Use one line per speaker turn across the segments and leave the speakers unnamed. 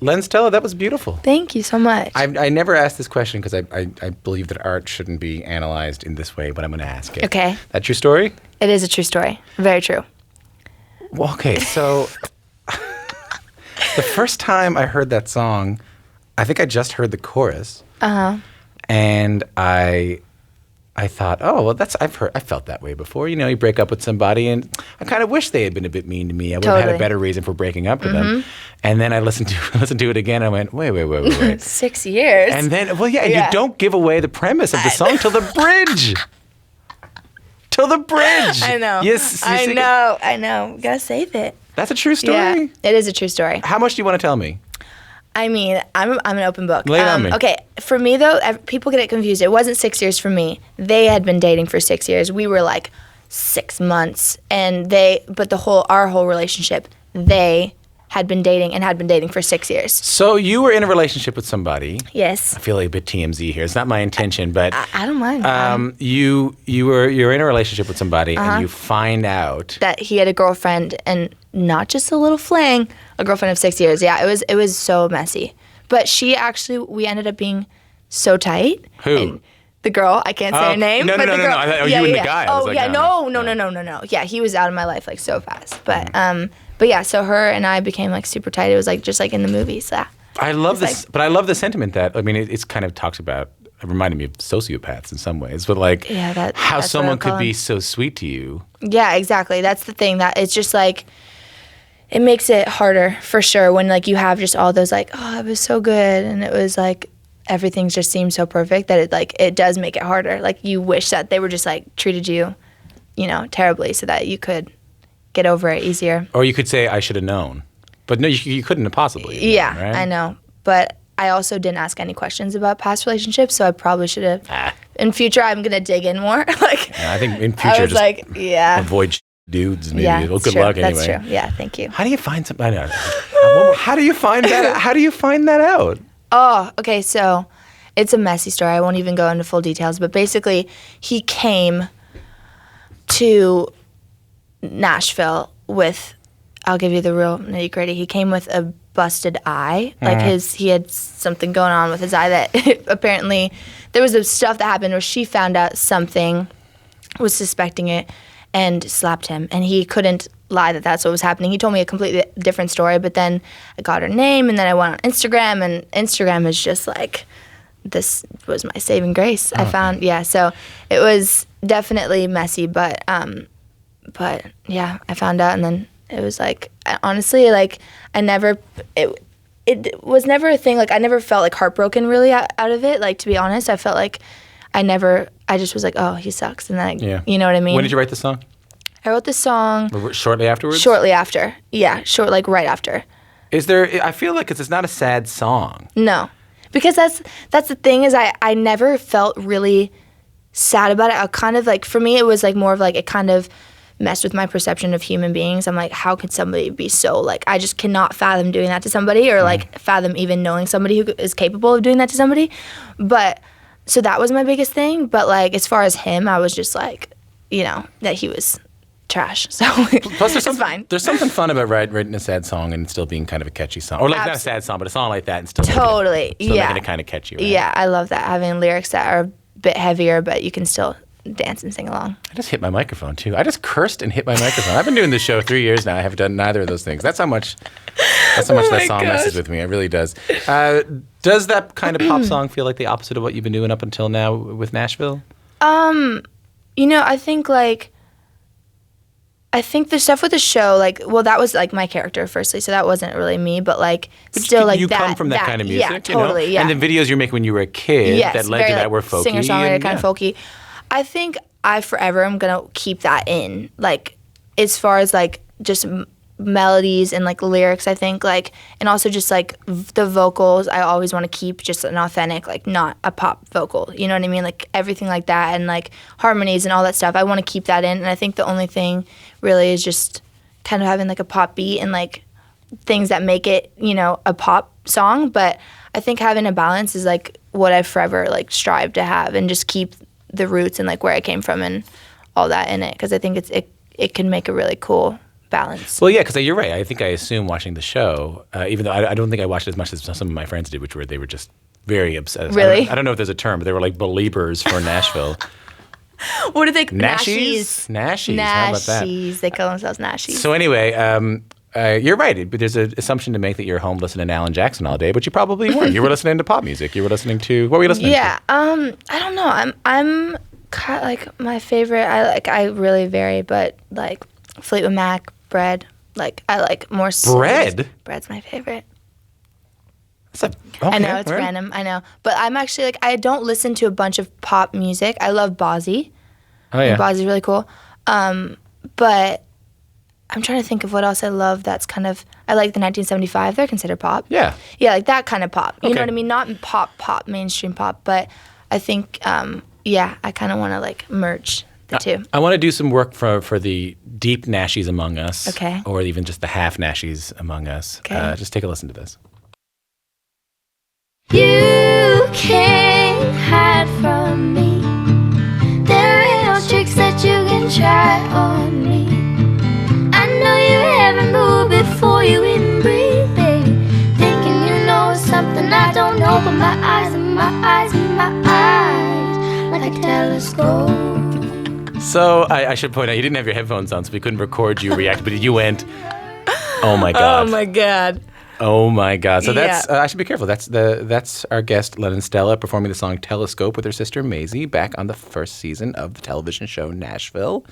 Len Stella, that was beautiful.
Thank you so much.
I never asked this question because I believe that art shouldn't be analyzed in this way, but I'm going to ask it.
Okay.
That's your story?
It is a true story. Very true.
Well, okay, so the first time I heard that song, I think I just heard the chorus.
Uh-huh.
And I thought, oh, well, I felt that way before. You know, you break up with somebody, and I kind of wish they had been a bit mean to me. I would have had a better reason for breaking up with them. And then I listened to it again, and I went, wait.
6 years.
And then, you don't give away the premise of the song till the bridge. Till the bridge.
I know.
Yes,
I know. Gotta save it.
That's a true story?
Yeah, it is a true story.
How much do you want to tell me?
I mean, I'm an open book.
Lay it on me.
Okay, for me though, people get it confused. It wasn't 6 years for me. They had been dating for 6 years. We were like 6 months, but our whole relationship, they had been dating for 6 years.
So you were in a relationship with somebody.
Yes.
I feel like a bit TMZ here. It's not my intention, but
I don't mind.
You're in a relationship with somebody, and you find out
that he had a girlfriend, and not just a little fling, a girlfriend of 6 years. Yeah, it was so messy. But we ended up being so tight.
Who?
And the girl, I can't say her name.
No.
The girl,
You and the guy.
No. Yeah, he was out of my life like so fast. But yeah, so her and I became like super tight. It was like just like in the movies. Yeah.
I love this, but I love the sentiment that, I mean, it's kind of talks about, it reminded me of sociopaths in some ways, but like how someone could be so sweet to you. Yeah,
exactly. That's the thing, that it's just like, it makes it harder for sure when like you have just all those like, oh, it was so good, and it was like everything just seemed so perfect that it does make it harder. Like you wish that they were just like treated you, terribly, so that you could get over it easier.
Or you could say, I should have known. But no, you couldn't have possibly.
Yeah,
right?
I know. But I also didn't ask any questions about past relationships, so I probably should have. In future, I'm going to dig in more.
I think in future, avoid dudes maybe.
Yeah,
well, good luck anyway.
That's true. Yeah, thank you.
How do you find somebody? How do you find that? How do you find that out?
Oh, okay. So it's a messy story. I won't even go into full details. But basically, he came to Nashville with, I'll give you the real nitty gritty. He came with a busted eye. Like he had something going on with his eye that apparently there was stuff that happened where she found out something, was suspecting it, and slapped him. And he couldn't lie that that's what was happening. He told me a completely different story, but then I got her name, and then I went on Instagram, and Instagram is just like, this was my saving grace. I found, so it was definitely messy, but yeah, I found out, and then it was like, honestly, like it was never a thing. Like I never felt like heartbroken really out of it. Like, to be honest, I felt like I just was like, oh, he sucks. And then, you know what I mean?
When did you wrise the song?
I wrote the song.
Shortly afterwards?
Shortly after. Yeah, like right after.
I feel like it's not a sad song.
No. Because that's the thing, is I never felt really sad about it. I kind of like, for me, it was like more of like, it kind of messed with my perception of human beings. I'm like, how could somebody be so, like, I just cannot fathom doing that to somebody, or like fathom even knowing somebody who is capable of doing that to somebody. But so that was my biggest thing. But like, as far as him, I was just like, that he was trash. So
plus
it's fine.
There's something fun about writing a sad song and still being kind of a catchy song, or like not a sad song, but a song like that and still making it kind of catchy. Right?
Yeah, I love that, having lyrics that are a bit heavier, but you can still dance and sing along.
I just hit my microphone too. I just cursed and hit my microphone. I've been doing this show 3 years now. I have done neither of those things. That's how much that song messes with me. It really does. Does that kind of pop song feel like the opposite of what you've been doing up until now with Nashville?
I think the stuff with the show, like, well, that was like my character firstly, so that wasn't really me, but like, but still like
you come from that kind of music,
yeah, totally,
yeah. And the videos you're making when you were a kid that led to that were folky,
singer-songwriter kind of folky. I think I forever am gonna keep that in, like, as far as like just melodies and like lyrics, I think, like, and also just like the vocals, I always want to keep just an authentic, like, not a pop vocal, you know what I mean, like everything like that, and like harmonies and all that stuff, I want to keep that in. And I think the only thing really is just kind of having like a pop beat and like things that make it, a pop song. But I think having a balance is like what I forever like strive to have, and just keep the roots and like where I came from and all that in it, because I think it can make a really cool balance.
Well, yeah, because you're right. I think I assume watching the show, even though I don't think I watched it as much as some of my friends did, which were they were just very obsessed.
Really?
I don't know if there's a term, but they were like believers for Nashville.
What do they?
Nashies? Nashies. How about that?
Nashies. They call themselves Nashies.
So anyway, you're right. But there's an assumption to make that you're home listening to Alan Jackson all day, but you probably weren't. You were listening to pop music. You were listening to what were you listening to?
Yeah. I don't know. I'm kind of like my favorite. I really vary, but like Fleetwood Mac, Bread. Like I like more.
Bread.
Bread's my favorite.
Okay,
I know it's random. I know, but I'm actually like I don't listen to a bunch of pop music. I love Bozzy.
Oh yeah,
Bozzy's really cool. But I'm trying to think of what else I love. That's kind of I like the 1975. They're considered pop.
Yeah,
like that kind of pop. You
okay.
know what I mean? Not pop, mainstream pop. But I think I kind of want to like merge the two.
I want to do some work for the deep Nashies among us.
Okay.
Or even just the half Nashies among us.
Okay.
Just take a listen to this.
You can't hide from me. There ain't no tricks that you can try on me. I know you haven't moved before you even breathe, baby. Thinking you know something I don't know, but my eyes and my eyes and my eyes like a telescope.
So I should point out you didn't have your headphones on, so we couldn't record you react, but you went, "Oh my god!
Oh my god!"
Oh my God! So that's
Yeah.
I should be careful. That's our guest Lennon Stella performing the song "Telescope" with her sister Maisie back on the first season of the television show Nashville.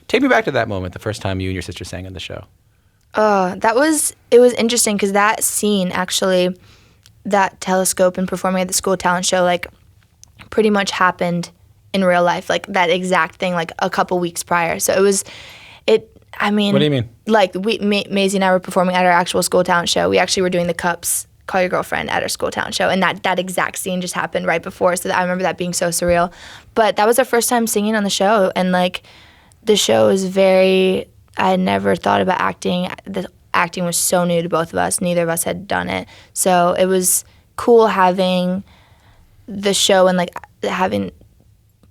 Take me back to that moment, the first time you and your sister sang on the show.
It was interesting because that scene actually, that Telescope and performing at the school talent show, like pretty much happened in real life, like that exact thing, like a couple weeks prior. So I mean,
What do you mean?
Like Maisie and I were performing at our actual school talent show. We actually were doing the Cups, Call Your Girlfriend at our school talent show, and that exact scene just happened right before. So I remember that being so surreal. But that was our first time singing on the show, and like the show was very. I had never thought about acting. The acting was so new to both of us. Neither of us had done it, so it was cool having the show and like having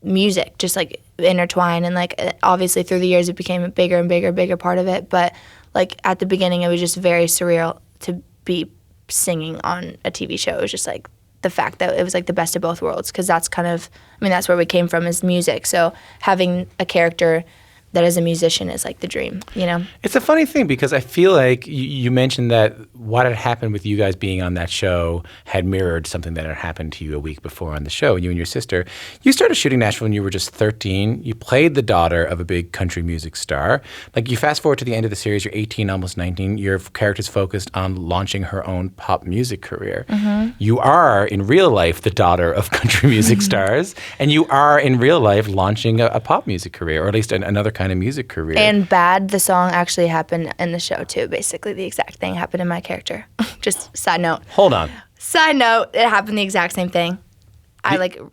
music just like intertwine, and like obviously through the years it became a bigger and bigger part of it, but like at the beginning it was just very surreal to be singing on a TV show. It was just like the fact that it was like the best of both worlds, because that's kind of, I mean, that's where we came from, is music. So having a character that as a musician is like the dream, you know?
It's a funny thing because I feel like you mentioned that what had happened with you guys being on that show had mirrored something that had happened to you a week before on the show, you and your sister. You started shooting Nashville when you were just 13. You played the daughter of a big country music star. Like, you fast forward to the end of the series, you're 18, almost 19. Your character's focused on launching her own pop music career. Mm-hmm. You are, in real life, the daughter of country music stars, and you are, in real life, launching a pop music career, or at least another kind of music career.
And Bad, the song, actually happened in the show too. Basically, the exact thing happened in my character. Just side note.
Hold on.
Side note, it happened the exact same thing. I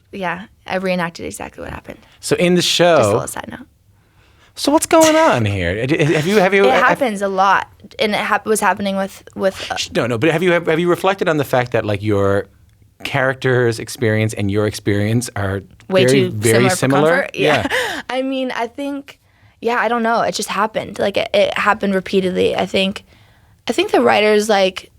reenacted exactly what happened.
So in the show,
Just a little side note.
So what's going on here? Have you?
It happens a lot, and it was happening with.
No. But have you reflected on the fact that like your character's experience and your experience are very similar?
Yeah. I mean, I think. Yeah, I don't know. It just happened. Like it happened repeatedly. I think the writers, like,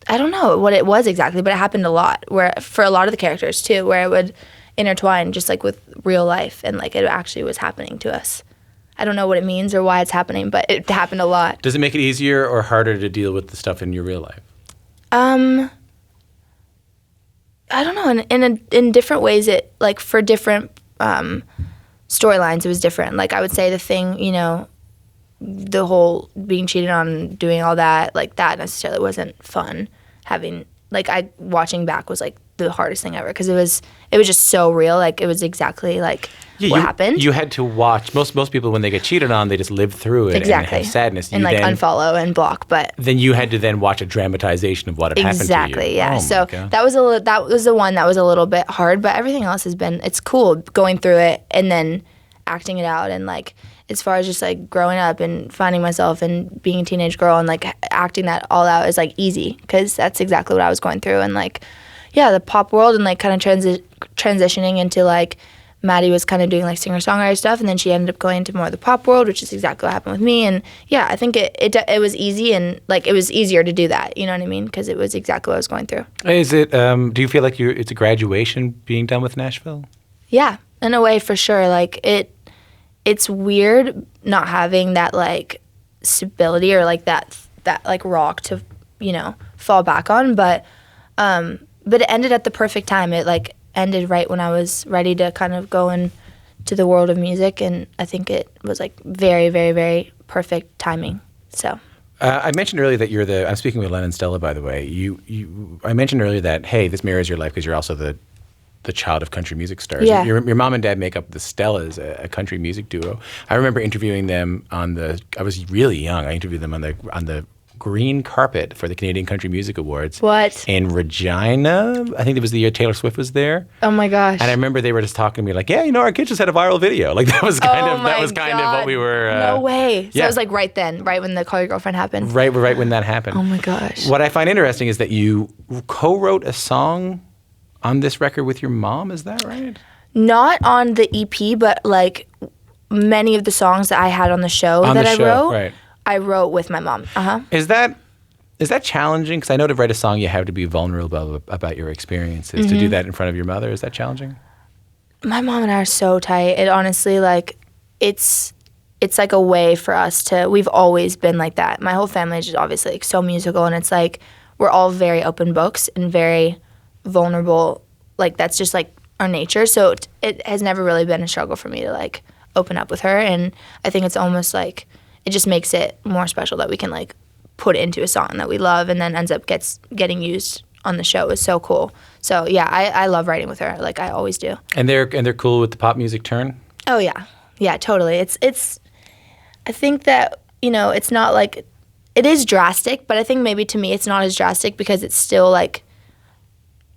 I don't know what it was exactly, but it happened a lot. Where for a lot of the characters too, where it would intertwine just like with real life, and like it actually was happening to us. I don't know what it means or why it's happening, but it happened a lot.
Does it make it easier or harder to deal with the stuff in your real life?
I don't know. In different ways, it like for different storylines, it was different. Like I would say the thing, you know, the whole being cheated on, doing all that, like that necessarily wasn't fun. Having like watching back was like the hardest thing ever, because it was just so real. Like it was exactly like what happened.
You had to watch. Most people, when they get cheated on, they just live through it
exactly.
and have sadness.
And like unfollow and block. But
then you had to then watch a dramatization of what had happened to you.
Exactly, yeah.
Oh
so that was the one that was a little bit hard, but everything else it's cool going through it and then acting it out, and like as far as just like growing up and finding myself and being a teenage girl and like acting that all out is like easy, because that's exactly what I was going through. And like, yeah, the pop world and like kind of transitioning into like Maddie was kind of doing like singer-songwriter stuff, and then she ended up going into more of the pop world, which is exactly what happened with me. And yeah, I think it was easy, and like it was easier to do that. You know what I mean? Because it was exactly what I was going through.
Is it? Do you feel like it's a graduation being done with Nashville?
Yeah, in a way, for sure. Like it's weird not having that like stability or like that like rock to fall back on, but it ended at the perfect time. It like ended right when I was ready to kind of go into the world of music, and I think it was like very, very, very perfect timing. So
I mentioned earlier that I'm speaking with Lennon Stella, by the way. I mentioned earlier that, hey, this mirrors your life because you're also the child of country music stars.
Yeah.
Your mom and dad make up the Stellas, a country music duo. I remember interviewing them I was really young. I interviewed them on the green carpet for the Canadian Country Music Awards.
What?
In Regina. I think it was the year Taylor Swift was there.
Oh my gosh.
And I remember they were just talking to me like, yeah, our kid just had a viral video. Like that was kind of what we were.
No way. So
yeah.
it was like right when the Call Your Girlfriend happened.
Right when that happened.
Oh my gosh.
What I find interesting is that you co-wrote a song on this record with your mom. Is that right?
Not on the EP, but like many of the songs that I had on the show I wrote.
Right.
I wrote with my mom.
Is that challenging? Because I know to write a song, you have to be vulnerable about your experiences. To do that in front of your mother, is that challenging?
My mom and I are so tight. It honestly, like, it's like a way for us to. We've always been like that. My whole family is just obviously like so musical, and it's like we're all very open books and very vulnerable. Like that's just like our nature. So it has never really been a struggle for me to like open up with her, and I think it's almost like. It just makes it more special that we can like put it into a song that we love and then ends up getting used on the show. Is so cool. So yeah, I love writing with her. Like I always do.
And they're cool with the pop music turn?
Oh yeah, totally. It's I think that it's not like it is drastic, but I think maybe to me it's not as drastic because it's still like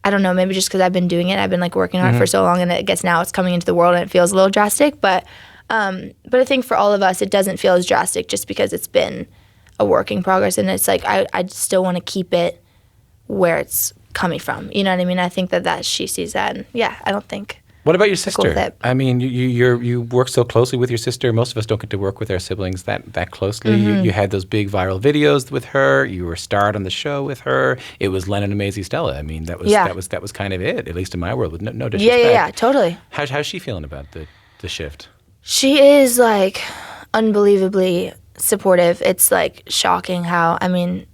I don't know, maybe just because I've been doing it, I've been like working on it for so long, and I guess now it's coming into the world and it feels a little drastic, but I think for all of us, it doesn't feel as drastic just because it's been a work in progress. And it's like, I still want to keep it where it's coming from. You know what I mean? I think that she sees that. And yeah, I don't think.
What about your sister?
Cool with it.
I mean, you work so closely with your sister. Most of us don't get to work with our siblings that closely. You had those big viral videos with her. You were starred on the show with her. It was Lennon and Maisie Stella. I mean, that was kind of it, at least in my world, with no disrespect.
Yeah, totally.
How's she feeling about the shift?
She is like unbelievably supportive. It's like shocking how, I mean,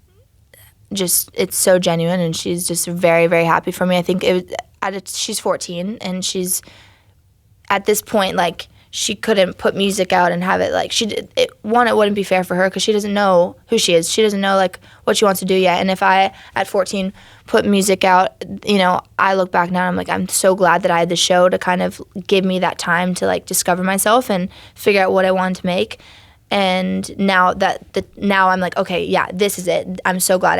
just it's so genuine, and she's just very, very happy for me. I think she's 14, and she's at this point like she couldn't put music out and have it like it wouldn't be fair for her because she doesn't know who she is. She doesn't know like what she wants to do yet. And if I at 14 put music out, I look back now and I'm like, I'm so glad that I had the show to kind of give me that time to like discover myself and figure out what I wanted to make. And now now I'm like, okay, yeah, this is it. I'm so glad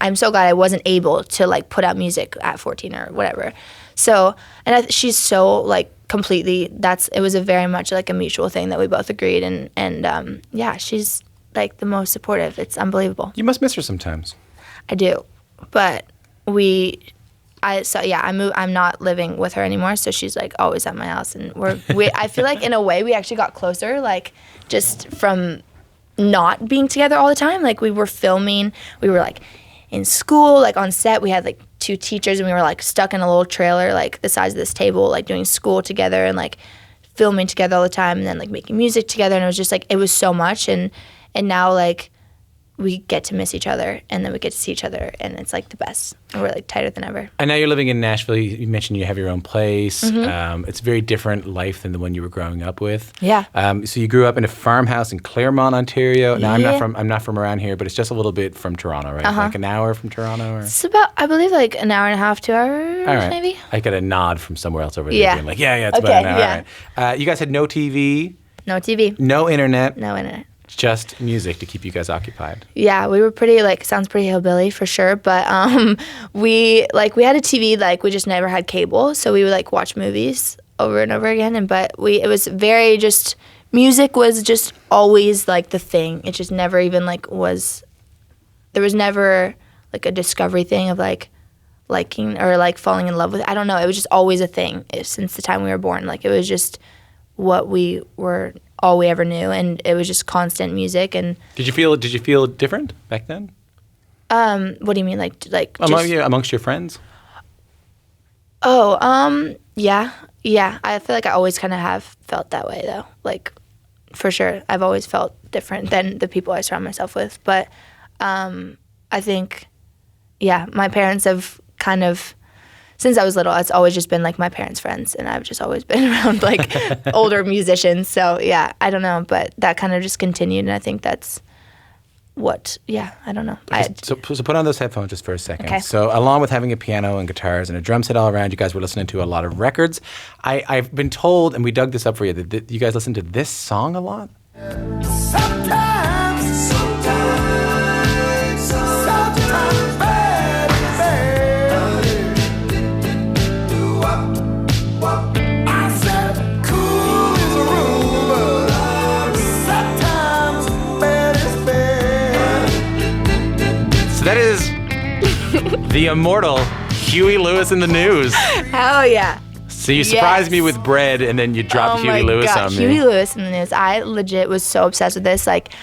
I'm so glad I wasn't able to like put out music at 14 or whatever. So, and she's so like completely, it was a very much like a mutual thing that we both agreed. And yeah, she's like the most supportive. It's unbelievable.
You must miss her sometimes.
I do, but I'm not living with her anymore, so she's like always at my house, and I feel like in a way we actually got closer, like just from not being together all the time. Like we were filming, we were like in school, like on set, we had like 2 teachers, and we were like stuck in a little trailer, like the size of this table, like doing school together and like filming together all the time, and then like making music together, and it was just like it was so much, and now like we get to miss each other, and then we get to see each other, and it's like the best. And we're like tighter than ever. And
now you're living in Nashville. You mentioned you have your own place. It's a very different life than the one you were growing up with.
Yeah.
So you grew up in a farmhouse in Claremont, Ontario. Now I'm not from around here, but it's just a little bit from Toronto, right? Like an hour from Toronto, or
it's about, I believe, like an hour and a half, 2 hours,
all right.
maybe.
I got a nod from somewhere else over there, being like, yeah, it's about an hour.
Yeah.
All right. You guys had no TV,
no TV,
no internet.
Just
music to keep you guys occupied.
Yeah, we were pretty, like, sounds pretty hillbilly for sure, but we had a TV, like, we just never had cable, so we would, like, watch movies over and over again, it was very just, music was just always, like, the thing. It just never even, like, there was never, like, a discovery thing of, like, liking or like falling in love with it. I don't know. It was just always a thing since the time we were born. Like it was just what all we ever knew, and it was just constant music. And
did you feel different back then?
What do you mean, like
amongst your friends?
Oh, yeah. I feel like I always kind of have felt that way though. Like for sure, I've always felt different than the people I surround myself with. But I think, yeah, my parents have kind of, since I was little, it's always just been like my parents' friends, and I've just always been around like older musicians. So yeah, I don't know, but that kind of just continued, and I think that's I don't know.
So put on those headphones just for a second.
Okay.
So along with having a piano and guitars and a drum set all around, you guys were listening to a lot of records. I've been told, and we dug this up for you, that you guys listen to this song a lot? That is the immortal Huey Lewis in the News.
Hell yeah.
So you surprised me with Bread, and then you dropped Huey Lewis on me.
Huey Lewis in the News. I legit was so obsessed with this. Like,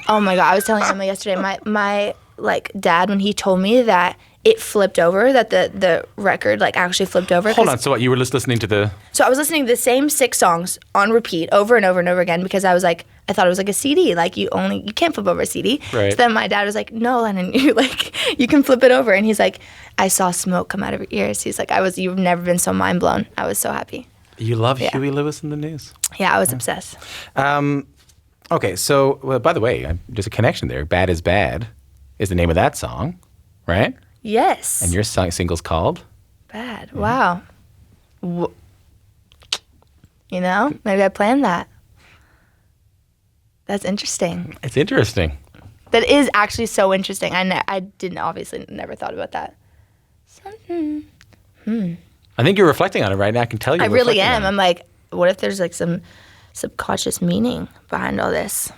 oh my God. I was telling Emma yesterday, my like dad, when he told me that it flipped over, that the record like actually flipped over.
Hold on. So what, you were just listening to the...
So I was listening to the same 6 songs on repeat over and over and over again, because I thought it was like a CD. Like you can't flip over a CD.
Right.
So then my dad was like, no, Lennon, you can flip it over. And he's like, I saw smoke come out of your ears. He's like, you've never been so mind blown. I was so happy.
You love Huey Lewis in the News.
Yeah, I was obsessed.
Okay, so by the way, there's a connection there. Bad is Bad is the name of that song, right?
Yes.
And your single's called?
Bad. Wow. Maybe I planned that. That's interesting.
It's interesting.
That is actually so interesting. I didn't obviously never thought about that.
I think you're reflecting on it right now. I can tell you.
I really am. I'm like, what if there's like some subconscious meaning behind all this?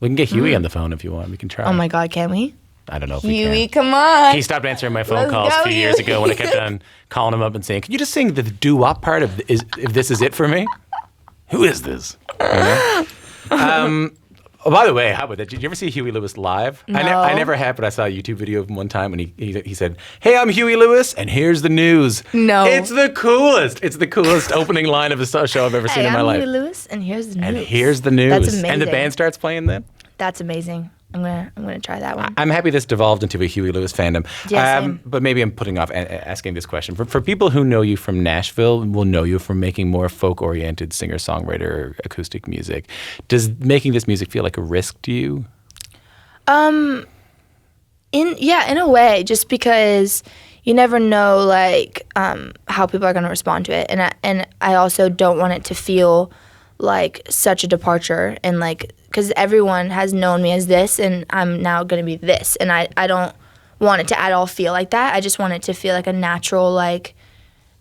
We can get Huey on the phone if you want. We can try.
Oh my God, can we?
I don't know if we can.
Huey, come on.
He stopped answering my phone calls a few years ago when I kept on calling him up and saying, "Can you just sing the doo-wop part of if this is it for me?" Who is this? Oh, by the way, how about that? Did you ever see Huey Lewis live?
No.
I never have, but I saw a YouTube video of him one time when he said, "Hey, I'm Huey Lewis, and here's the news."
No.
It's the coolest. It's the coolest opening line of a show I've ever seen in my life.
I'm Huey Lewis, and here's the news.
And here's the news.
That's amazing.
And the band starts playing then?
That's amazing. I'm gonna try that one.
I'm happy this devolved into a Huey Lewis fandom.
Yeah, same.
But maybe I'm putting off asking this question. For people who know you from Nashville, will know you from making more folk-oriented singer-songwriter acoustic music. Does making this music feel like a risk to you?
In a way, just because you never know like how people are gonna respond to it, and I also don't want it to feel like such a departure, and like, because everyone has known me as this, and I'm now going to be this, and I don't want it to at all feel like that. I just want it to feel like a natural like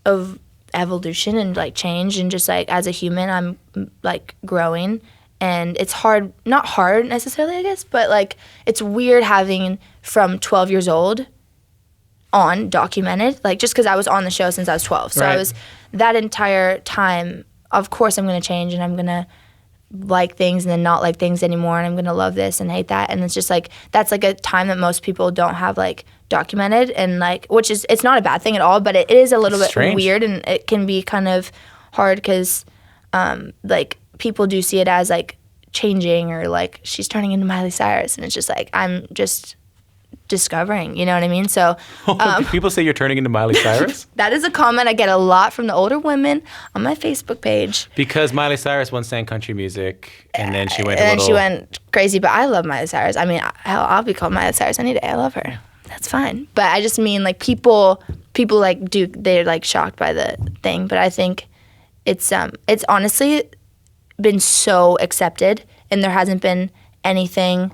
of evolution and like change, and just like as a human I'm like growing, and it's not hard necessarily, I guess, but like it's weird having from 12 years old on documented, like just because I was on the show since I was 12, so right. I was that entire time. Of course I'm going to change, and I'm going to like things and then not like things anymore, and I'm going to love this and hate that, and it's just like that's like a time that most people don't have like documented, and like which is, it's not a bad thing at all, but it is a little bit strange. Weird, and it can be kind of hard because like people do see it as like changing, or like she's turning into Miley Cyrus, and it's just like I'm just discovering, you know what I mean? So
people say you're turning into Miley Cyrus?
That is a comment I get a lot from the older women on my Facebook page.
Because Miley Cyrus once sang country music, and then she went
she went crazy, but I love Miley Cyrus. I mean, hell, I'll be called Miley Cyrus any day. I love her. That's fine. But I just mean like people like they're like shocked by the thing, but I think it's honestly been so accepted, and there hasn't been anything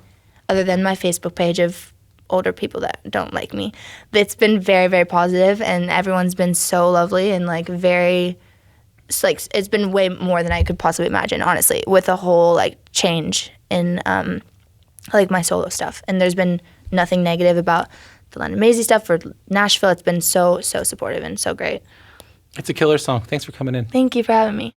other than my Facebook page of older people that don't like me. It's been very, very positive, and everyone's been so lovely, and like it's been way more than I could possibly imagine, honestly, with a whole like change in like my solo stuff. And there's been nothing negative about the Lennon Maisie stuff, for Nashville. It's been so supportive and so great.
It's a killer song. Thanks for coming in.
Thank you for having me.